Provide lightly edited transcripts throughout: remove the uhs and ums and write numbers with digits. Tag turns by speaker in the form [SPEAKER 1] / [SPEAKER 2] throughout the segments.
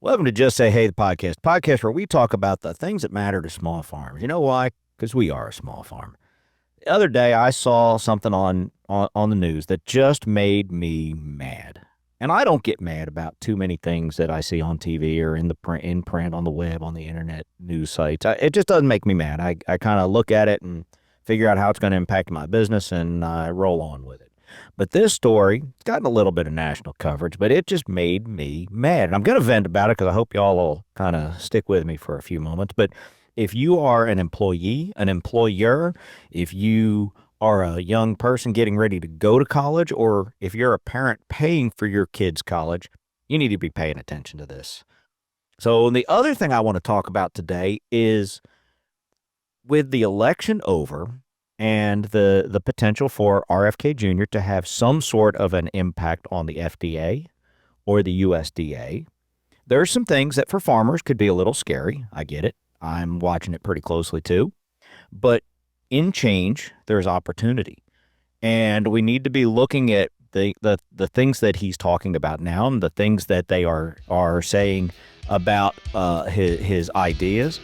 [SPEAKER 1] Welcome to Just Say Hey, the podcast where we talk about the things that matter to small farms. You know why? Because we are a small farm. The other day, I saw something on the news that just made me mad. And I don't get mad about too many things that I see on TV or in print on the web, on the internet news sites. It just doesn't make me mad. I kind of look at it and figure out how it's going to impact my business, and I roll on with it. But this story, it's gotten a little bit of national coverage, but it just made me mad. And I'm going to vent about it because I hope y'all will kind of stick with me for a few moments. But if you are an employee, an employer, if you are a young person getting ready to go to college, or if you're a parent paying for your kids' college, you need to be paying attention to this. So, the other thing I want to talk about today is with the election over and the potential for RFK Jr. to have some sort of an impact on the FDA or the USDA, there are some things that for farmers could be a little scary. I get it. I'm watching it pretty closely too. But in change, there's opportunity. And we need to be looking at the things that he's talking about now and the things that they are saying about his ideas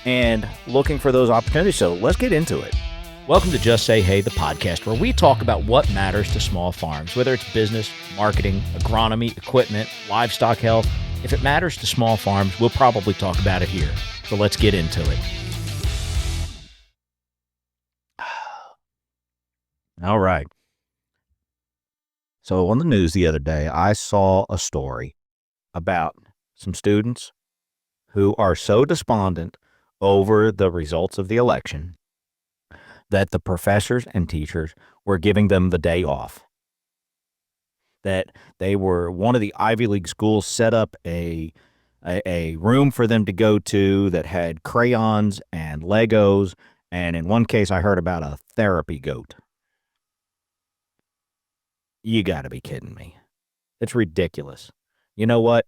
[SPEAKER 1] and looking for those opportunities. So let's get into it. Welcome to Just Say Hey, the podcast where we talk about what matters to small farms, whether it's business, marketing, agronomy, equipment, livestock health. If it matters to small farms, we'll probably talk about it here. So let's get into it. All right. So on the news the other day, I saw a story about some students who are so despondent over the results of the election that the professors and teachers were giving them the day off. That they were, one of the Ivy League schools set up a room for them to go to that had crayons and Legos, and in one case I heard about a therapy goat. You got to be kidding me. It's ridiculous. You know what?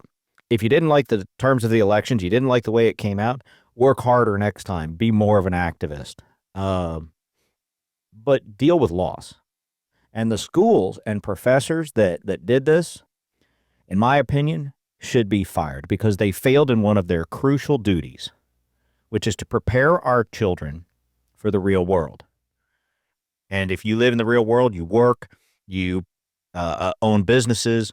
[SPEAKER 1] If you didn't like the terms of the elections, you didn't like the way it came out, work harder next time. Be more of an activist. But deal with loss. And the schools and professors that did this, in my opinion, should be fired because they failed in one of their crucial duties, which is to prepare our children for the real world. And if you live in the real world, you work, you own businesses,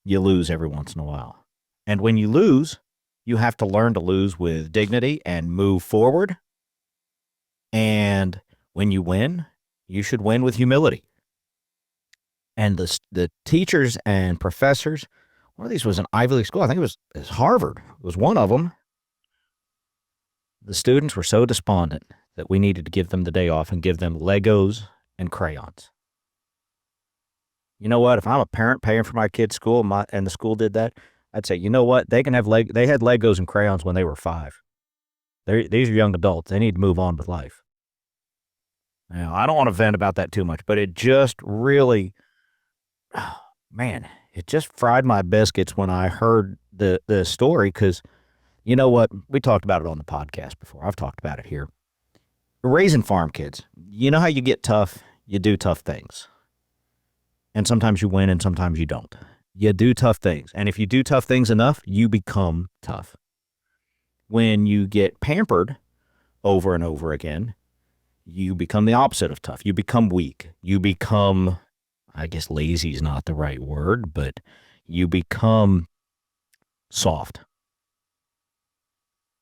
[SPEAKER 1] you lose every once in a while. And when you lose, you have to learn to lose with dignity and move forward. And when you win, you should win with humility. And the teachers and professors, one of these was an Ivy League school. I think it was Harvard. It was one of them. The students were so despondent that we needed to give them the day off and give them Legos and crayons. You know what? If I'm a parent paying for my kid's school and the school did that, I'd say, you know what? They can have they had Legos and crayons when they were 5. These are young adults. They need to move on with life. Now, I don't want to vent about that too much, but it just really, man, it just fried my biscuits when I heard the story because, you know what? We talked about it on the podcast before. I've talked about it here. Raising farm kids, you know how you get tough? You do tough things. And sometimes you win and sometimes you don't. You do tough things. And if you do tough things enough, you become tough. When you get pampered over and over again, you become the opposite of tough. You become weak. You become, I guess lazy is not the right word, but you become soft.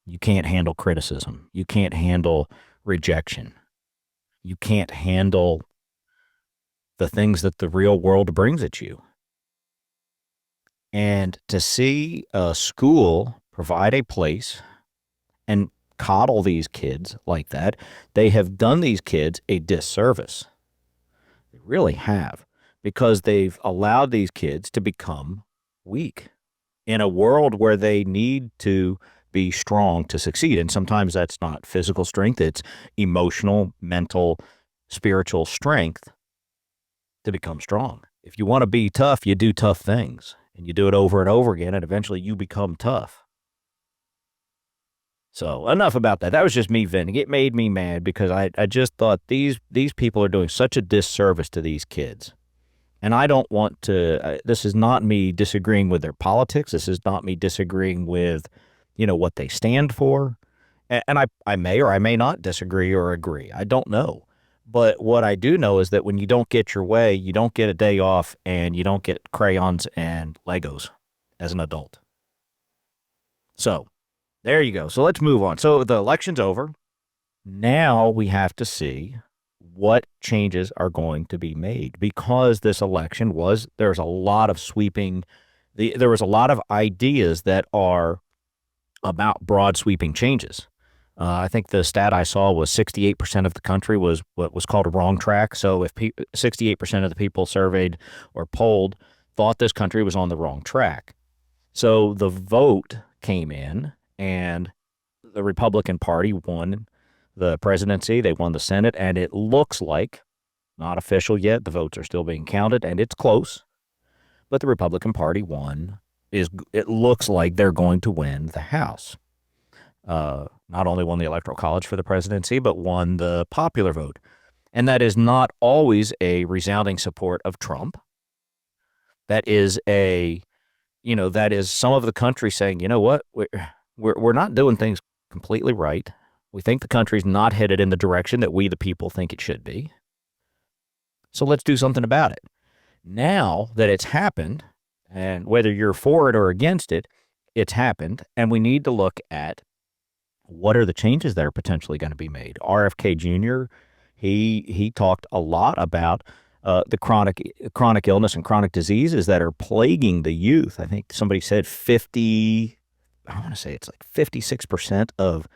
[SPEAKER 1] You can't handle criticism. You can't handle rejection. You can't handle the things that the real world brings at you. And to see a school provide a place and coddle these kids like that, they have done these kids a disservice. They really have, because they've allowed these kids to become weak in a world where they need to be strong to succeed. And sometimes that's not physical strength, it's emotional, mental, spiritual strength to become strong. If you want to be tough, you do tough things, and you do it over and over again, and eventually you become tough. So enough about that. That was just me venting. It made me mad because I just thought these people are doing such a disservice to these kids. And I don't want to, this is not me disagreeing with their politics. This is not me disagreeing with, what they stand for. And I may or I may not disagree or agree. I don't know. But what I do know is that when you don't get your way, you don't get a day off and you don't get crayons and Legos as an adult. So there you go. So let's move on. So the election's over. Now we have to see what changes are going to be made because this election there's a lot of there was a lot of ideas that are about broad sweeping changes. I think the stat I saw was 68% of the country was what was called a wrong track. So if 68% of the people surveyed or polled thought this country was on the wrong track. So the vote came in and the Republican Party won the presidency. They won the Senate, and it looks like, not official yet, the votes are still being counted, and it's close, but the Republican Party won. It looks like they're going to win the House. Not only won the Electoral College for the presidency, but won the popular vote. And that is not always a resounding support of Trump. That is that is some of the country saying, you know what, we're not doing things completely right. We think the country's not headed in the direction that we, the people, think it should be. So let's do something about it. Now that it's happened, and whether you're for it or against it, it's happened, and we need to look at what are the changes that are potentially going to be made. RFK Jr., he talked a lot about the chronic illness and chronic diseases that are plaguing the youth. I think somebody said 56% of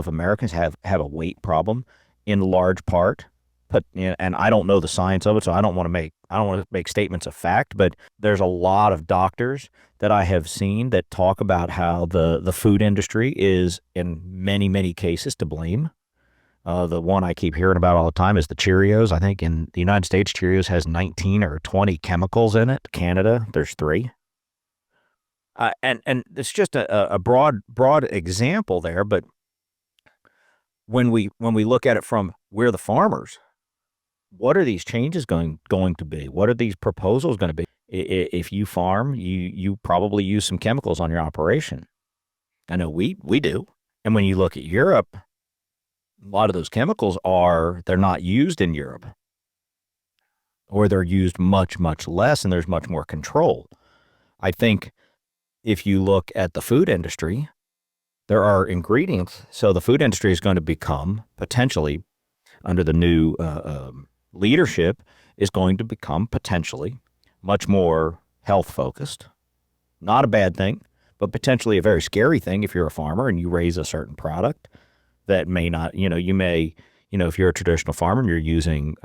[SPEAKER 1] Americans have a weight problem in large part. But and I don't know the science of it, so I don't want to make statements of fact. But there's a lot of doctors that I have seen that talk about how the food industry is in many cases to blame. The one I keep hearing about all the time is the Cheerios. I think in the United States, Cheerios has 19 or 20 chemicals in it. Canada, there's 3. And it's just a broad example there. But when we look at it from we're the farmers, what are these changes going to be? What are these proposals going to be? If you farm, you probably use some chemicals on your operation. I know we do. And when you look at Europe, a lot of those chemicals they're not used in Europe, or they're used much less, and there's much more control. I think if you look at the food industry, there are ingredients. So the food industry is going to become potentially, under the new leadership, is going to become potentially much more health focused. Not a bad thing, but potentially a very scary thing if you're a farmer and you raise a certain product that may not, you may, if you're a traditional farmer and you're using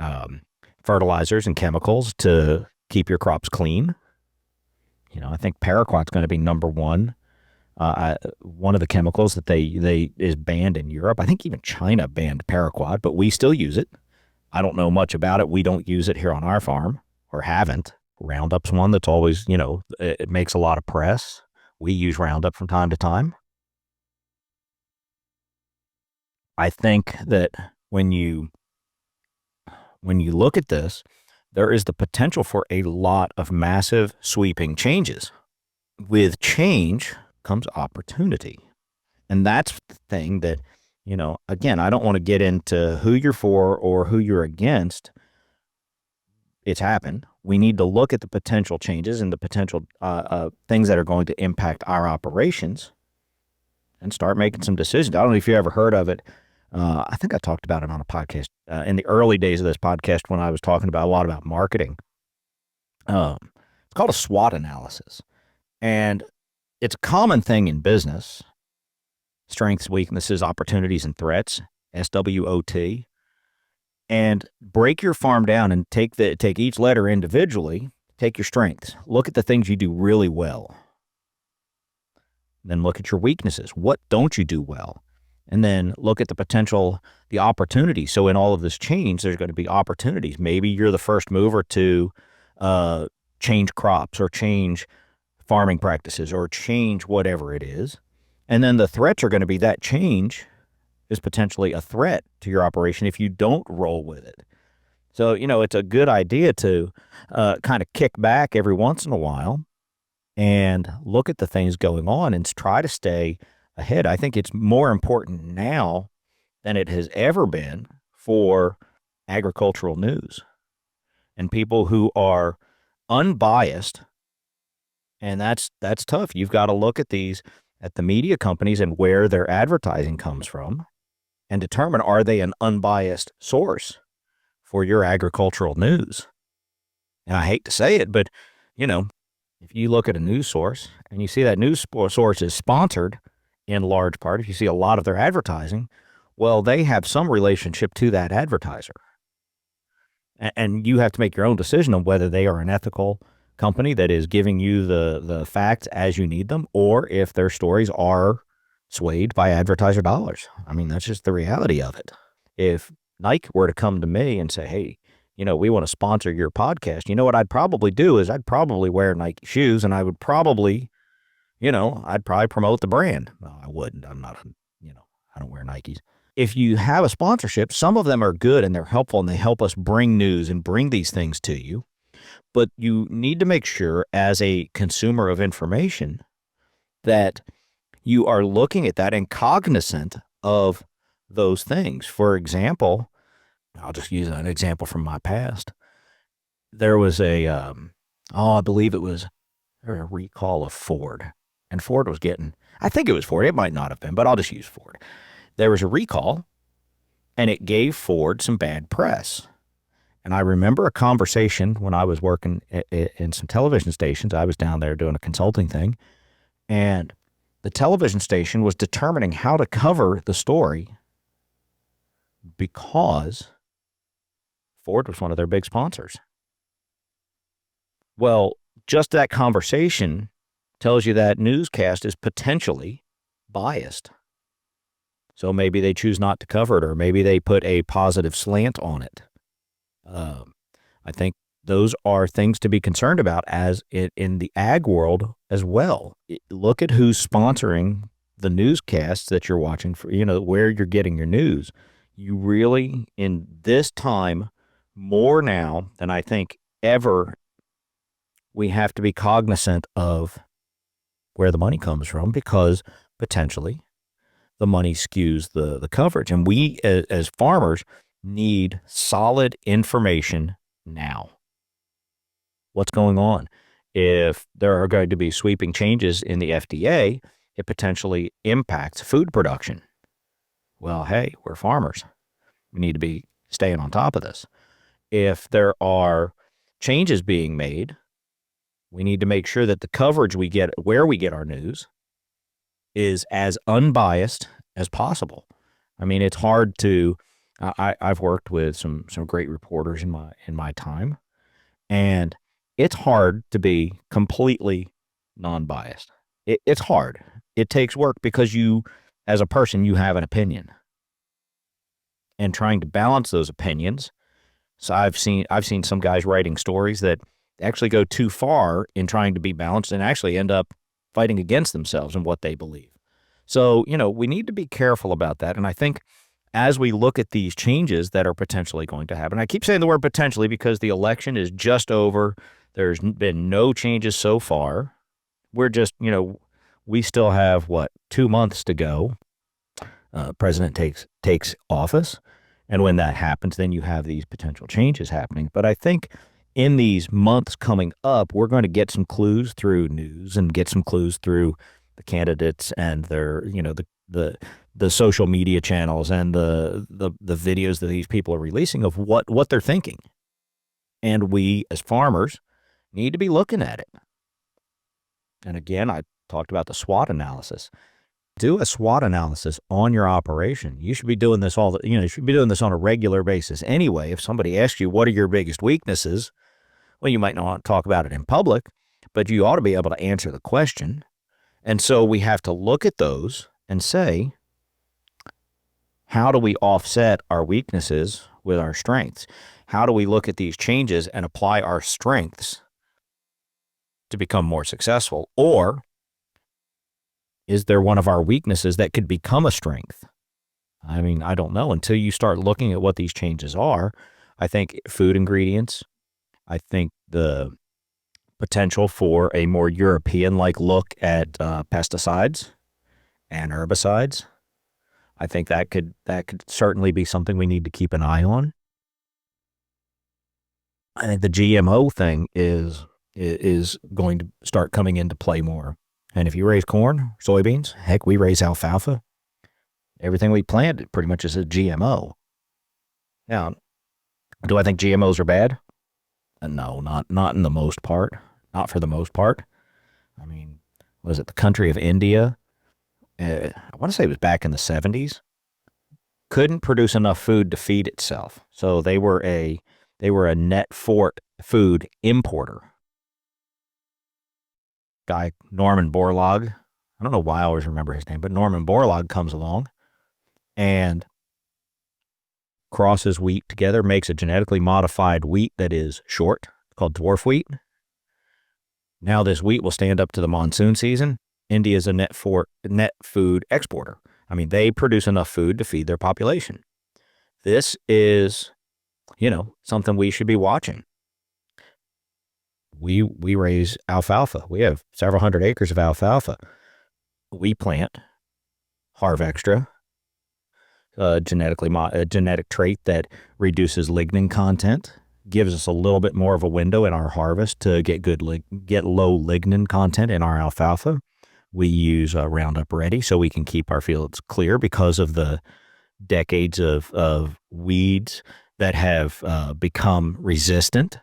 [SPEAKER 1] fertilizers and chemicals to keep your crops clean. I think paraquat's going to be number one. One of the chemicals that they is banned in Europe. I think even China banned paraquat, but we still use it. I don't know much about it. We don't use it here on our farm, or haven't. Roundup's one that's always, it makes a lot of press. We use Roundup from time to time. I think that when you look at this, there is the potential for a lot of massive sweeping changes. With change comes opportunity. And that's the thing that, again, I don't want to get into who you're for or who you're against. It's happened. We need to look at the potential changes and the potential things that are going to impact our operations and start making some decisions. I don't know if you ever heard of it. I think I talked about it on a podcast in the early days of this podcast when I was talking about a lot about marketing. It's called a SWOT analysis. And it's a common thing in business. Strengths, weaknesses, opportunities, and threats, SWOT. And break your farm down and take each letter individually. Take your strengths. Look at the things you do really well. Then look at your weaknesses. What don't you do well? And then look at the potential, the opportunities. So in all of this change, there's going to be opportunities. Maybe you're the first mover to change crops or change farming practices or change whatever it is. And then the threats are going to be that change is potentially a threat to your operation if you don't roll with it. So, it's a good idea to kind of kick back every once in a while and look at the things going on and try to stay ahead. I think it's more important now than it has ever been for agricultural news and people who are unbiased. And that's tough. You've got to look at the media companies and where their advertising comes from and determine, are they an unbiased source for your agricultural news? And I hate to say it, but if you look at a news source and you see that news source is sponsored in large part, if you see a lot of their advertising, well, they have some relationship to that advertiser. And you have to make your own decision on whether they are an ethical company that is giving you the facts as you need them, or if their stories are swayed by advertiser dollars. I mean, that's just the reality of it. If Nike were to come to me and say, hey, we want to sponsor your podcast, what I'd probably do is I'd probably wear Nike shoes, and I would probably, I'd probably promote the brand. Well, I wouldn't. I'm not, I don't wear Nikes. If you have a sponsorship, some of them are good and they're helpful and they help us bring news and bring these things to you. But you need to make sure, as a consumer of information, that you are looking at that and cognizant of those things. For example, I'll just use an example from my past. There was I believe it was a recall of Ford. And Ford was I think it was Ford. It might not have been, but I'll just use Ford. There was a recall, and it gave Ford some bad press. And I remember a conversation when I was working in some television stations. I was down there doing a consulting thing, and the television station was determining how to cover the story because Ford was one of their big sponsors. Well, just that conversation tells you that newscast is potentially biased. So maybe they choose not to cover it, or maybe they put a positive slant on it. I think those are things to be concerned about as in the ag world as well. Look at who's sponsoring the newscasts that you're watching for, where you're getting your news. You really, in this time, more now than I think ever, we have to be cognizant of where the money comes from, because potentially the money skews the coverage. And we, as farmers, need solid information now. What's going on? If there are going to be sweeping changes in the FDA, it potentially impacts food production. Well, hey, we're farmers. We need to be staying on top of this. If there are changes being made, we need to make sure that the coverage we get, where we get our news, is as unbiased as possible. I mean, it's hard to. I've worked with some great reporters in my time, and it's hard to be completely non-biased. It's hard. It takes work because you, as a person, you have an opinion, and trying to balance those opinions. So I've seen some guys writing stories that actually go too far in trying to be balanced and actually end up fighting against themselves and what they believe. So, we need to be careful about that. And I think as we look at these changes that are potentially going to happen, I keep saying the word potentially because the election is just over. There's been no changes so far. We're just, we still have 2 months to go. President takes office. And when that happens, then you have these potential changes happening. But I think in these months coming up, we're going to get some clues through news and get some clues through the candidates and their, the social media channels and the videos that these people are releasing of what they're thinking. And we, as farmers, need to be looking at it. And again, I talked about the SWOT analysis. Do a SWOT analysis on your operation. You should be doing this you should be doing this on a regular basis anyway. If somebody asks you, what are your biggest weaknesses? Well, you might not talk about it in public, but you ought to be able to answer the question. And so we have to look at those and say, how do we offset our weaknesses with our strengths? How do we look at these changes and apply our strengths to become more successful? Or is there one of our weaknesses that could become a strength? I mean, I don't know. Until you start looking at what these changes are, I think food ingredients. I think the potential for a more European-like look at pesticides and herbicides. I think that could certainly be something we need to keep an eye on. I think the GMO thing is going to start coming into play more. And if you raise corn, soybeans, heck, we raise alfalfa. Everything we plant pretty much is a GMO. Now, do I think GMOs are bad? No, not in the most part. Not for the most part. I mean, was it the country of India? I want to say it was back in the 70s. Couldn't produce enough food to feed itself, so they were a net fort food importer. Guy Norman Borlaug. I don't know why I always remember his name, but Norman Borlaug comes along and crosses wheat together, makes a genetically modified wheat that is short, called dwarf wheat. Now this wheat will stand up to the monsoon season. India is a net food exporter. I mean, they produce enough food to feed their population. This is, something we should be watching. We raise alfalfa. We have several hundred acres of alfalfa. We plant Harvextra, a genetic trait that reduces lignin content, gives us a little bit more of a window in our harvest to get low lignin content in our alfalfa. We use Roundup Ready so we can keep our fields clear because of the decades of weeds that have become resistant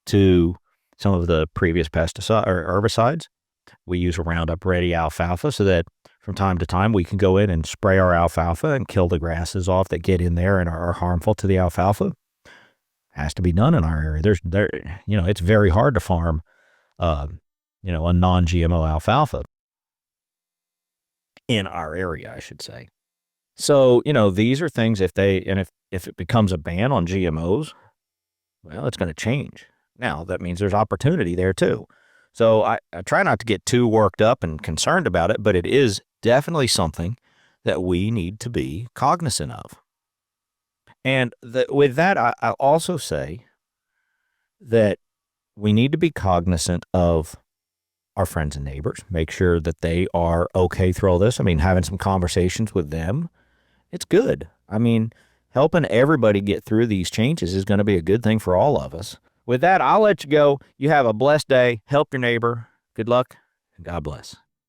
[SPEAKER 1] to some of the previous pesticides or herbicides. We use a Roundup Ready alfalfa so that from time to time we can go in and spray our alfalfa and kill the grasses off that get in there and are harmful to the alfalfa. Has to be done in our area. It's very hard to farm, a non-GMO alfalfa in our area, I should say. So, these are things if it becomes a ban on GMOs, well, it's going to change. Now, that means there's opportunity there too. So I try not to get too worked up and concerned about it, but it is definitely something that we need to be cognizant of. And with that, I'll also say that we need to be cognizant of our friends and neighbors, make sure that they are okay through all this. I mean, having some conversations with them, it's good. I mean, helping everybody get through these changes is going to be a good thing for all of us. With that, I'll let you go. You have a blessed day. Help your neighbor. Good luck, and God bless.